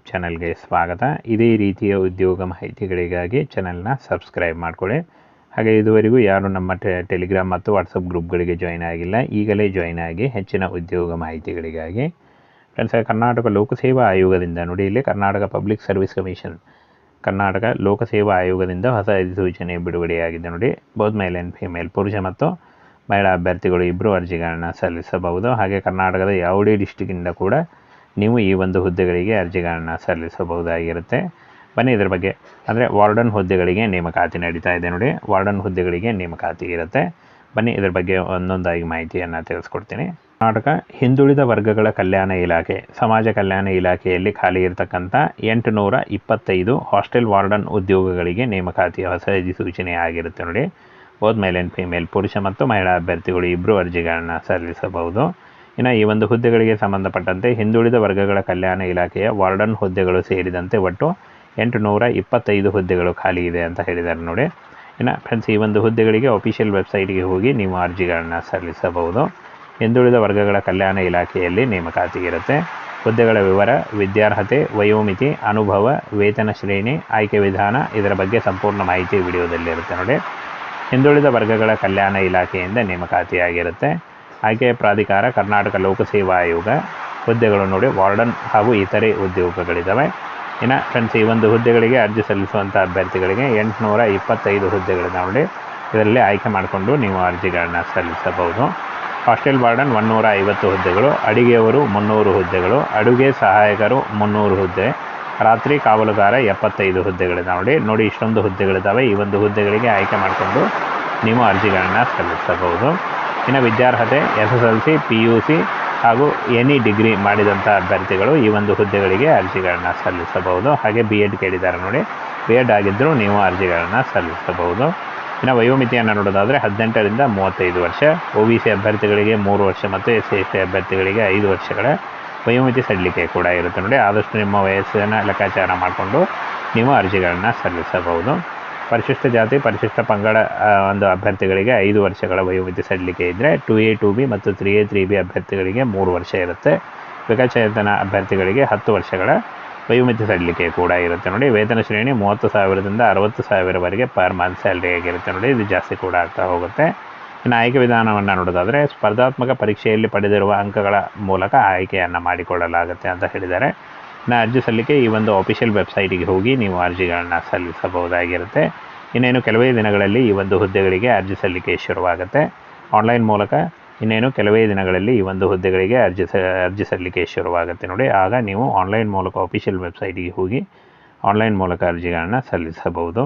ಚಾನಲ್ಗೆ ಸ್ವಾಗತ. ಇದೇ ರೀತಿಯ ಉದ್ಯೋಗ ಮಾಹಿತಿಗಳಿಗಾಗಿ ಚಾನಲ್ನ ಸಬ್ಸ್ಕ್ರೈಬ್ ಮಾಡಿಕೊಳ್ಳಿ. ಹಾಗೆ ಇದುವರೆಗೂ ಯಾರು ನಮ್ಮ ಟೆಲಿಗ್ರಾಮ್ ಮತ್ತು ವಾಟ್ಸಪ್ ಗ್ರೂಪ್ಗಳಿಗೆ ಜಾಯ್ನ್ ಆಗಿಲ್ಲ, ಈಗಲೇ ಜಾಯ್ನ್ ಆಗಿ ಹೆಚ್ಚಿನ ಉದ್ಯೋಗ ಮಾಹಿತಿಗಳಿಗಾಗಿ. ಫ್ರೆಂಡ್ಸ್, ಕರ್ನಾಟಕ ಲೋಕಸೇವಾ ಆಯೋಗದಿಂದ ನೋಡಿ, ಇಲ್ಲಿ Karnataka public service commission, Karnataka ಲೋಕಸೇವಾ ಆಯೋಗದಿಂದ ಹೊಸ ಅಧಿಸೂಚನೆ ಬಿಡುಗಡೆಯಾಗಿದೆ ನೋಡಿ. ಬೋತ್ ಮೇಲ್ ಆ್ಯಂಡ್ ಫಿಮೇಲ್, ಪುರುಷ ಮತ್ತು ಮಹಿಳಾ ಅಭ್ಯರ್ಥಿಗಳು ಇಬ್ಬರು ಅರ್ಜಿಗಳನ್ನು ಸಲ್ಲಿಸಬಹುದು. ಹಾಗೆ ಕರ್ನಾಟಕದ ಯಾವುದೇ ಡಿಸ್ಟಿಕ್ಕಿಂದ ಕೂಡ ನೀವು ಈ ಒಂದು ಹುದ್ದೆಗಳಿಗೆ ಅರ್ಜಿಗಳನ್ನು ಸಲ್ಲಿಸಬಹುದಾಗಿರುತ್ತೆ. ಬನ್ನಿ ಇದರ ಬಗ್ಗೆ, ಅಂದರೆ ವಾರ್ಡನ್ ಹುದ್ದೆಗಳಿಗೆ ನೇಮಕಾತಿ ನಡೀತಾ ಇದೆ ನೋಡಿ. ವಾರ್ಡನ್ ಹುದ್ದೆಗಳಿಗೆ ನೇಮಕಾತಿ ಇರುತ್ತೆ. ಬನ್ನಿ ಇದರ ಬಗ್ಗೆ ಒಂದೊಂದಾಗಿ ಮಾಹಿತಿಯನ್ನು ತಿಳಿಸ್ಕೊಡ್ತೀನಿ. ಕರ್ನಾಟಕ ಹಿಂದುಳಿದ ವರ್ಗಗಳ ಕಲ್ಯಾಣ ಇಲಾಖೆ, ಸಮಾಜ ಕಲ್ಯಾಣ ಇಲಾಖೆಯಲ್ಲಿ ಖಾಲಿ ಇರತಕ್ಕಂಥ 825 ಹಾಸ್ಟೆಲ್ ವಾರ್ಡನ್ ಉದ್ಯೋಗಗಳಿಗೆ ನೇಮಕಾತಿಯ ಹೊಸ ಅಧಿಸೂಚನೆ ಆಗಿರುತ್ತೆ ನೋಡಿ. ಬೋತ್ ಮೇಲ್ ಆ್ಯಂಡ್ ಫಿಮೇಲ್, ಪುರುಷ ಮತ್ತು ಮಹಿಳಾ ಅಭ್ಯರ್ಥಿಗಳು ಇಬ್ಬರು ಅರ್ಜಿಗಳನ್ನು ಸಲ್ಲಿಸಬಹುದು. ಇನ್ನು ಈ ಒಂದು ಹುದ್ದೆಗಳಿಗೆ ಸಂಬಂಧಪಟ್ಟಂತೆ ಹಿಂದುಳಿದ ವರ್ಗಗಳ ಕಲ್ಯಾಣ ಇಲಾಖೆಯ ವಾರ್ಡನ್ ಹುದ್ದೆಗಳು ಸೇರಿದಂತೆ ಒಟ್ಟು 825 ಹುದ್ದೆಗಳು ಖಾಲಿ ಇದೆ ಅಂತ ಹೇಳಿದ್ದಾರೆ ನೋಡಿ. ಇನ್ನು ಫ್ರೆಂಡ್ಸ್, ಈ ಒಂದು ಹುದ್ದೆಗಳಿಗೆ ಅಫಿಷಿಯಲ್ ವೆಬ್ಸೈಟ್ಗೆ ಹೋಗಿ ನೀವು ಅರ್ಜಿಗಳನ್ನು ಸಲ್ಲಿಸಬಹುದು. ಹಿಂದುಳಿದ ವರ್ಗಗಳ ಕಲ್ಯಾಣ ಇಲಾಖೆಯಲ್ಲಿ ನೇಮಕಾತಿ ಇರುತ್ತೆ. ಹುದ್ದೆಗಳ ವಿವರ, ವಿದ್ಯಾರ್ಹತೆ, ವಯೋಮಿತಿ, ಅನುಭವ, ವೇತನ ಶ್ರೇಣಿ, ಆಯ್ಕೆ ವಿಧಾನ, ಇದರ ಬಗ್ಗೆ ಸಂಪೂರ್ಣ ಮಾಹಿತಿ ವಿಡಿಯೋದಲ್ಲಿರುತ್ತೆ ನೋಡಿ. ಹಿಂದುಳಿದ ವರ್ಗಗಳ ಕಲ್ಯಾಣ ಇಲಾಖೆಯಿಂದ ನೇಮಕಾತಿಯಾಗಿರುತ್ತೆ. ಆಯ್ಕೆಯ ಪ್ರಾಧಿಕಾರ ಕರ್ನಾಟಕ ಲೋಕಸೇವಾ ಆಯೋಗ. ಹುದ್ದೆಗಳು ನೋಡಿ, ವಾರ್ಡನ್ ಹಾಗೂ ಇತರೆ ಉದ್ಯೋಗಗಳಿದ್ದಾವೆ. ಇನ್ನು ಫ್ರೆಂಡ್ಸ್, ಈ ಒಂದು ಹುದ್ದೆಗಳಿಗೆ ಅರ್ಜಿ ಸಲ್ಲಿಸುವಂಥ ಅಭ್ಯರ್ಥಿಗಳಿಗೆ 825 ಹುದ್ದೆಗಳಿದ್ದಾವೆ ನೋಡಿ. ಇದರಲ್ಲಿ ಆಯ್ಕೆ ಮಾಡಿಕೊಂಡು ನೀವು ಅರ್ಜಿಗಳನ್ನು ಸಲ್ಲಿಸಬಹುದು. ಹಾಸ್ಟೆಲ್ ವಾರ್ಡನ್ 150 ಹುದ್ದೆಗಳು, ಅಡುಗೆಯವರು 300 ಹುದ್ದೆಗಳು, ಅಡುಗೆ ಸಹಾಯಕರು 300 ಹುದ್ದೆ, ರಾತ್ರಿ ಕಾವಲುಗಾರ 75 ಹುದ್ದೆಗಳಿದ್ದಾವೆ ನೋಡಿ. ಇಷ್ಟೊಂದು ಹುದ್ದೆಗಳಿದ್ದಾವೆ. ಈ ಒಂದು ಹುದ್ದೆಗಳಿಗೆ ಆಯ್ಕೆ ಮಾಡಿಕೊಂಡು ನೀವು ಅರ್ಜಿಗಳನ್ನು ಸಲ್ಲಿಸಬಹುದು. ಇನ್ನು ವಿದ್ಯಾರ್ಹತೆ SSLC, PUC ಹಾಗೂ ಎನಿ ಡಿಗ್ರಿ ಮಾಡಿದಂಥ ಅಭ್ಯರ್ಥಿಗಳು ಈ ಒಂದು ಹುದ್ದೆಗಳಿಗೆ ಅರ್ಜಿಗಳನ್ನು ಸಲ್ಲಿಸಬಹುದು. ಹಾಗೆ BEd ಕೇಳಿದ್ದಾರೆ ನೋಡಿ, BEd ಆಗಿದ್ದರೂ ನೀವು ಅರ್ಜಿಗಳನ್ನು ಸಲ್ಲಿಸಬಹುದು. ಇನ್ನು ವಯೋಮಿತಿಯನ್ನು ನೋಡೋದಾದರೆ 18ರಿಂದ 35 ವರ್ಷ, OBC ಅಭ್ಯರ್ಥಿಗಳಿಗೆ 3 ವರ್ಷ ಮತ್ತು SC/ST ಅಭ್ಯರ್ಥಿಗಳಿಗೆ 5 ವರ್ಷಗಳ ವಯೋಮಿತಿ ಸಡಿಲಿಕೆ ಕೂಡ ಇರುತ್ತೆ ನೋಡಿ. ಆದಷ್ಟು ನಿಮ್ಮ ವಯಸ್ಸನ್ನು ಲೆಕ್ಕಾಚಾರ ಮಾಡಿಕೊಂಡು ನೀವು ಅರ್ಜಿಗಳನ್ನು ಸಲ್ಲಿಸಬಹುದು. ಪರಿಶಿಷ್ಟ ಜಾತಿ, ಪರಿಶಿಷ್ಟ ಪಂಗಡ ಒಂದು ಅಭ್ಯರ್ಥಿಗಳಿಗೆ 5 ವರ್ಷಗಳ ವಯೋಮಿತಿ ಸಡಿಲಿಕೆ ಇದ್ದರೆ, 2A 2B ಮತ್ತು 3A 3B ಅಭ್ಯರ್ಥಿಗಳಿಗೆ 3 ವರ್ಷ ಇರುತ್ತೆ. ವಿಕಲಚೇತನ ಅಭ್ಯರ್ಥಿಗಳಿಗೆ 10 ವರ್ಷಗಳ ವಯೋಮಿತಿ ಸಡಿಲಿಕೆ ಕೂಡ ಇರುತ್ತೆ ನೋಡಿ. ವೇತನ ಶ್ರೇಣಿ 30,000ದಿಂದ 60,000ವರೆಗೆ ಪರ್ ಮಂತ್ ಸ್ಯಾಲ್ರಿ ಆಗಿರುತ್ತೆ ನೋಡಿ. ಇದು ಜಾಸ್ತಿ ಕೂಡ ಆಗ್ತಾ ಹೋಗುತ್ತೆ. ಇನ್ನು ಆಯ್ಕೆ ವಿಧಾನವನ್ನು ನೋಡೋದಾದರೆ ಸ್ಪರ್ಧಾತ್ಮಕ ಪರೀಕ್ಷೆಯಲ್ಲಿ ಪಡೆದಿರುವ ಅಂಕಗಳ ಮೂಲಕ ಆಯ್ಕೆಯನ್ನು ಮಾಡಿಕೊಳ್ಳಲಾಗುತ್ತೆ ಅಂತ ಹೇಳಿದ್ದಾರೆ. ಇನ್ನು ಅರ್ಜಿ ಸಲ್ಲಿಕೆ ಈ ಒಂದು ಅಫಿಷಿಯಲ್ ವೆಬ್ಸೈಟಿಗೆ ಹೋಗಿ ನೀವು ಅರ್ಜಿಗಳನ್ನು ಸಲ್ಲಿಸಬಹುದಾಗಿರುತ್ತೆ. ಇನ್ನೇನು ಕೆಲವೇ ದಿನಗಳಲ್ಲಿ ಈ ಒಂದು ಹುದ್ದೆಗಳಿಗೆ ಅರ್ಜಿ ಸಲ್ಲಿಕೆ ಶುರುವಾಗುತ್ತೆ ಆನ್ಲೈನ್ ಮೂಲಕ. ಇನ್ನೇನು ಕೆಲವೇ ದಿನಗಳಲ್ಲಿ ಈ ಒಂದು ಹುದ್ದೆಗಳಿಗೆ ಅರ್ಜಿ ಸಲ್ಲಿಕೆ ಶುರುವಾಗುತ್ತೆ ನೋಡಿ. ಆಗ ನೀವು ಆನ್ಲೈನ್ ಮೂಲಕ ಅಫಿಷಿಯಲ್ ವೆಬ್ಸೈಟಿಗೆ ಹೋಗಿ ಆನ್ಲೈನ್ ಮೂಲಕ ಅರ್ಜಿಗಳನ್ನು ಸಲ್ಲಿಸಬಹುದು.